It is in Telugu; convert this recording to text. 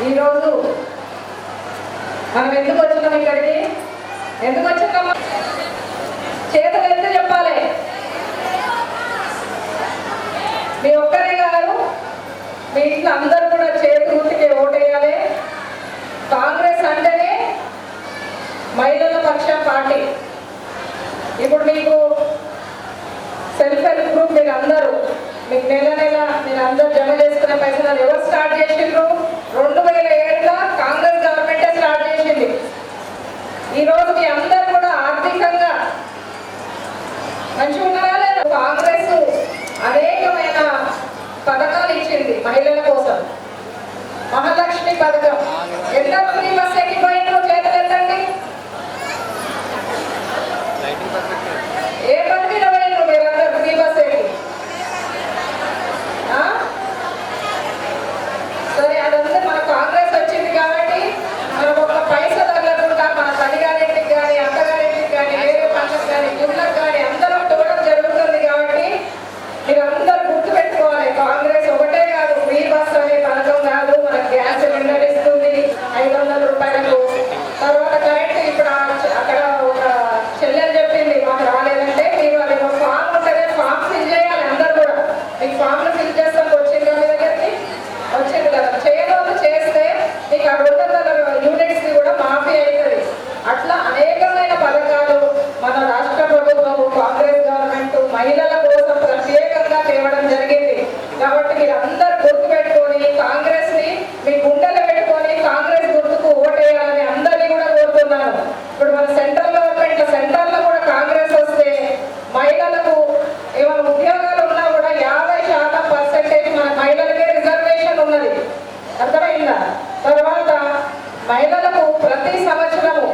ఈరోజు మనం ఎందుకు వచ్చినాం ఇక్కడికి? ఎందుకు వచ్చినాము? చేతులు ఎత్తి చెప్పాలి. మీ ఒక్కరే కాదు, మీ ఇంట్లో అందరూ కూడా చేతులు గుర్తుకే ఓటేయాలి. కాంగ్రెస్ అంటేనే మహిళల పక్ష పార్టీ. ఇప్పుడు మీకు సెల్ఫ్ హెల్ప్ గ్రూప్ మీరు అందరూ మీకు నెల నెల మీరు అందరూ జమ చేసుకునే పైసలు ఎవరు స్టార్ట్ చేసిండ్రు? 2007లో కాంగ్రెస్ గవర్నమెంటే స్టార్ట్ చేసింది. ఈరోజు మీ అందరూ కూడా ఆర్థికంగా మంచిగా ఉన్నారా లేదా? కాంగ్రెస్ అనేకమైన పథకాలు ఇచ్చింది మహిళల కోసం. మహాలక్ష్మి పథకం ఎంత ఫ్రీ బస్ ఎక్కిపోయిందో చేతులు ఎత్తండి. ఏ పని మీద పోయిండ్రు మీరందరూ ఫ్రీ బస్ ఎక్కి? సరే, అదంతా మన కాంగ్రెస్ వచ్చింది కాబట్టి మనం ఒక పైసా తగ్గకుండా మన తల్లిగారింటికి కానీ అత్తగారింటికి కానీ వేరే పనులకు కానీ గుళ్ళకు కానీ అందరం చూడడం జరుగుతుంది. కాబట్టి మీరు అందరూ గుర్తుపెట్టుకోవాలి, కాంగ్రెస్ ఒకటే కాదు, ఫ్రీ బస్ అనే పథకం కాదు, మనకు గ్యాస్ సిలిండర్ ఇస్తుంది 500 రూపాయలకు. తర్వాత కరెంట్ ఇప్పుడు అక్కడ ఒక చెల్లెలు చెప్పింది మాకు రాలేదంటే మీరు అది ఒక ఫామ్ ఉంటుంది, ఫామ్ ఫిల్ చేయాలి. అందరూ కూడా మీకు ఫామ్లు ఫిల్ చేస్తాను వచ్చింది మీ దగ్గరికి వచ్చింది కదా. చేయడం చేస్తే మీకు ఆ 200 యూనిట్స్ కూడా మాఫీ అవుతుంది. అట్లా అనేకమైన పథకాలు మన రాష్ట్ర ప్రభుత్వం కాంగ్రెస్ గవర్నమెంట్ మహిళల కోసం ప్రత్యేకంగా తేవడం జరిగింది. కాబట్టి మీరు అందరూ గుర్తుపెట్టుకొని కాంగ్రెస్ ని మీ గుండెలు పెట్టుకొని కాంగ్రెస్ గుర్తుకు ఓటేయాలని అందరినీ కూడా కోరుతున్నాను. ఇప్పుడు మన సెంట్రల్ గవర్నమెంట్ సెంట్రల్లో కూడా కాంగ్రెస్ వస్తే మహిళలకు ఏమైనా ఉద్యోగాలు ఉన్నా కూడా 50% మన మహిళలకే రిజర్వేషన్ ఉన్నది. అర్థమైందా? తర్వాత మహిళలకు ప్రతి సంవత్సరము